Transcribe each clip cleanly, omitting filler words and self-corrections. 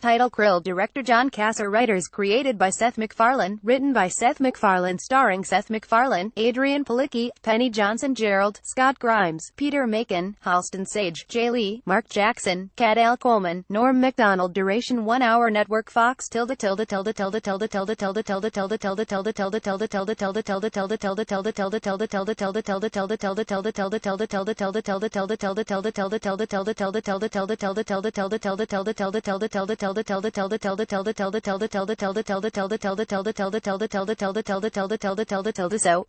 Title: Krill. Director: John Cassar. Writers: created by Seth MacFarlane, written by Seth MacFarlane, starring Seth MacFarlane, Adrian Palicki, Penny Johnson, Gerald, Scott Grimes, Peter Macon, Halston Sage, Jay Lee, Mark Jackson, Cadell Coleman, Norm MacDonald. Duration: 1 hour. Network: Fox. So,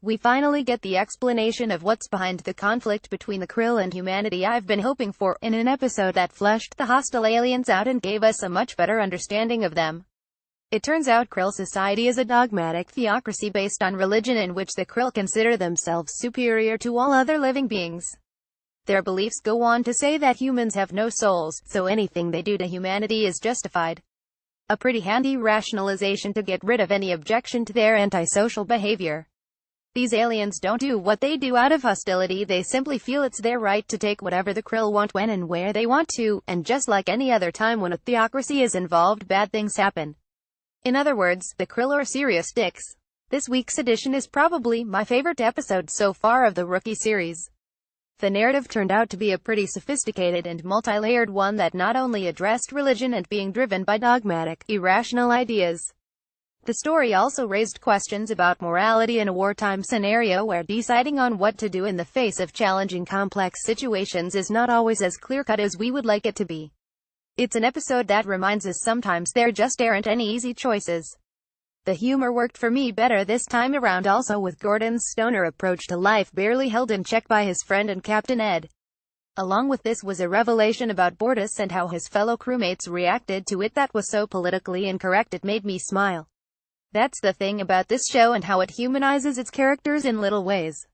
we finally get the explanation of what's behind the conflict between the Krill and humanity I've been hoping for, in an episode that fleshed the hostile aliens out and gave us a much better understanding of them. It turns out Krill society is a dogmatic theocracy based on religion in which the Krill consider themselves superior to all other living beings. Their beliefs go on to say that humans have no souls, so anything they do to humanity is justified. A pretty handy rationalization to get rid of any objection to their antisocial behavior. These aliens don't do what they do out of hostility, they simply feel it's their right to take whatever the Krill want when and where they want to, and just like any other time when a theocracy is involved, bad things happen. In other words, the Krill are serious dicks. This week's edition is probably my favorite episode so far of the Rookie series. The narrative turned out to be a pretty sophisticated and multi-layered one that not only addressed religion and being driven by dogmatic, irrational ideas. The story also raised questions about morality in a wartime scenario where deciding on what to do in the face of challenging complex situations is not always as clear-cut as we would like it to be. It's an episode that reminds us sometimes there just aren't any easy choices. The humor worked for me better this time around, also with Gordon's stoner approach to life barely held in check by his friend and Captain Ed. Along with this was a revelation about Bortus and how his fellow crewmates reacted to it that was so politically incorrect it made me smile. That's the thing about this show and how it humanizes its characters in little ways.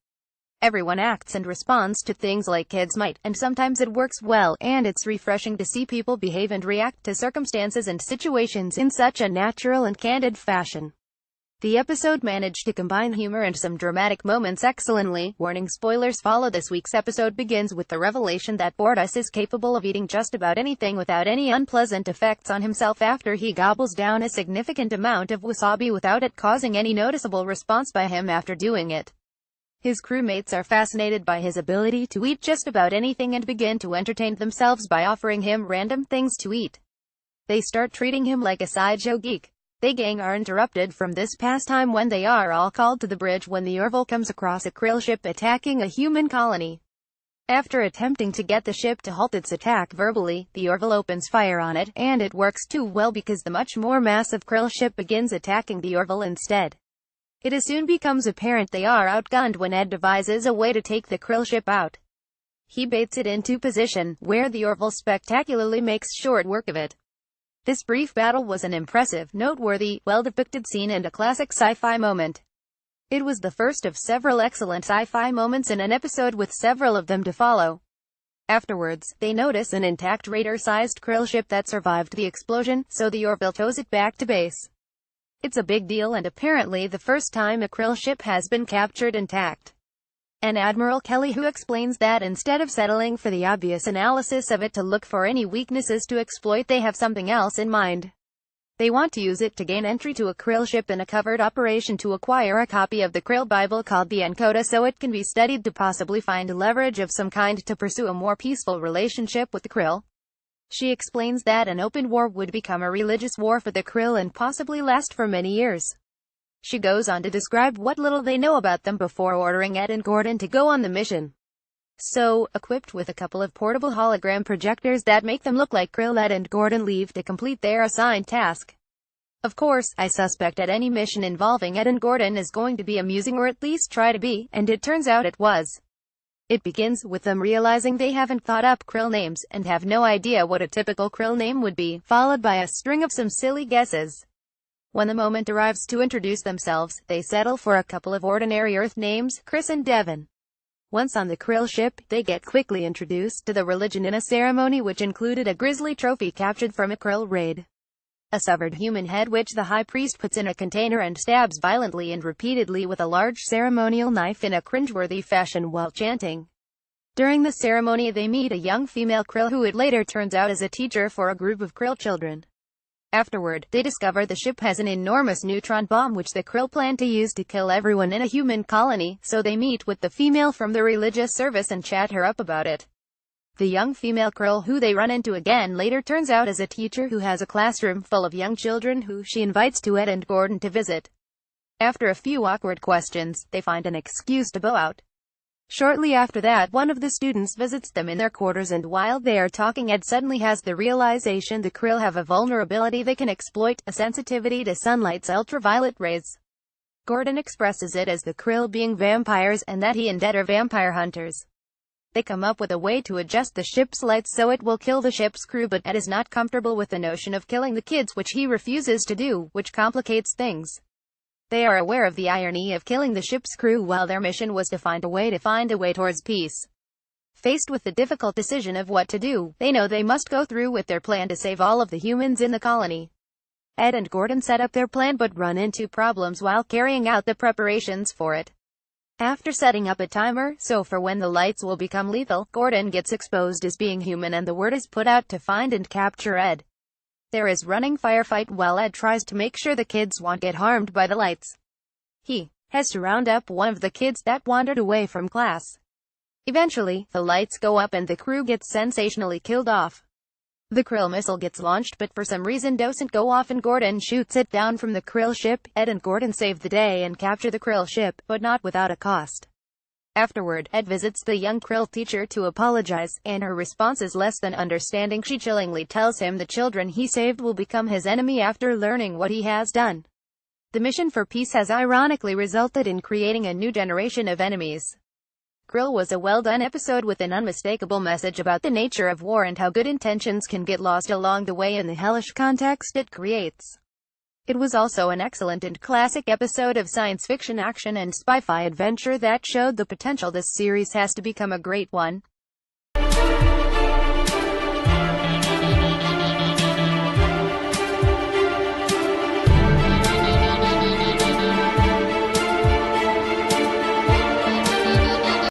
Everyone acts and responds to things like kids might, and sometimes it works well, and it's refreshing to see people behave and react to circumstances and situations in such a natural and candid fashion. The episode managed to combine humor and some dramatic moments excellently. Warning: spoilers follow. This week's episode begins with the revelation that Bortus is capable of eating just about anything without any unpleasant effects on himself after he gobbles down a significant amount of wasabi without it causing any noticeable response by him after doing it. His crewmates are fascinated by his ability to eat just about anything and begin to entertain themselves by offering him random things to eat. They start treating him like a sideshow geek. The gang are interrupted from this pastime when they are all called to the bridge when the Orville comes across a Krill ship attacking a human colony. After attempting to get the ship to halt its attack verbally, the Orville opens fire on it, and it works too well because the much more massive Krill ship begins attacking the Orville instead. It soon becomes apparent they are outgunned when Ed devises a way to take the Krill ship out. He baits it into position, where the Orville spectacularly makes short work of it. This brief battle was an impressive, noteworthy, well-depicted scene and a classic sci-fi moment. It was the first of several excellent sci-fi moments in an episode, with several of them to follow. Afterwards, they notice an intact raider-sized Krill ship that survived the explosion, so the Orville tows it back to base. It's a big deal and apparently the first time a Krill ship has been captured intact. And Admiral Kelly, who explains that instead of settling for the obvious analysis of it to look for any weaknesses to exploit, they have something else in mind. They want to use it to gain entry to a Krill ship in a covert operation to acquire a copy of the Krill Bible called the Encoda so it can be studied to possibly find leverage of some kind to pursue a more peaceful relationship with the Krill. She explains that an open war would become a religious war for the Krill and possibly last for many years. She goes on to describe what little they know about them before ordering Ed and Gordon to go on the mission. So, equipped with a couple of portable hologram projectors that make them look like Krill, Ed and Gordon leave to complete their assigned task. Of course, I suspect that any mission involving Ed and Gordon is going to be amusing, or at least try to be, and it turns out it was. It begins with them realizing they haven't thought up Krill names, and have no idea what a typical Krill name would be, followed by a string of some silly guesses. When the moment arrives to introduce themselves, they settle for a couple of ordinary Earth names, Chris and Devon. Once on the Krill ship, they get quickly introduced to the religion in a ceremony which included a grisly trophy captured from a Krill raid. A severed human head which the high priest puts in a container and stabs violently and repeatedly with a large ceremonial knife in a cringeworthy fashion while chanting. During the ceremony they meet a young female Krill who it later turns out is a teacher for a group of Krill children. Afterward, they discover the ship has an enormous neutron bomb which the Krill plan to use to kill everyone in a human colony, so they meet with the female from the religious service and chat her up about it. The young female Krill who they run into again later turns out as a teacher who has a classroom full of young children who she invites to Ed and Gordon to visit. After a few awkward questions, they find an excuse to bow out. Shortly after that, one of the students visits them in their quarters, and while they are talking, Ed suddenly has the realization the Krill have a vulnerability they can exploit, a sensitivity to sunlight's ultraviolet rays. Gordon expresses it as the Krill being vampires, and that he and Ed are vampire hunters. They come up with a way to adjust the ship's lights so it will kill the ship's crew, but Ed is not comfortable with the notion of killing the kids, which he refuses to do, which complicates things. They are aware of the irony of killing the ship's crew while their mission was to find a way towards peace. Faced with the difficult decision of what to do, they know they must go through with their plan to save all of the humans in the colony. Ed and Gordon set up their plan but run into problems while carrying out the preparations for it. After setting up a timer, so for when the lights will become lethal, Gordon gets exposed as being human and the word is put out to find and capture Ed. There is running firefight while Ed tries to make sure the kids won't get harmed by the lights. He has to round up one of the kids that wandered away from class. Eventually, the lights go up and the crew gets sensationally killed off. The Krill missile gets launched but for some reason doesn't go off and Gordon shoots it down from the Krill ship. Ed and Gordon save the day and capture the Krill ship, but not without a cost. Afterward, Ed visits the young Krill teacher to apologize, and her response is less than understanding. She chillingly tells him the children he saved will become his enemy after learning what he has done. The mission for peace has ironically resulted in creating a new generation of enemies. Krill was a well-done episode with an unmistakable message about the nature of war and how good intentions can get lost along the way in the hellish context it creates. It was also an excellent and classic episode of science fiction action and sci-fi adventure that showed the potential this series has to become a great one.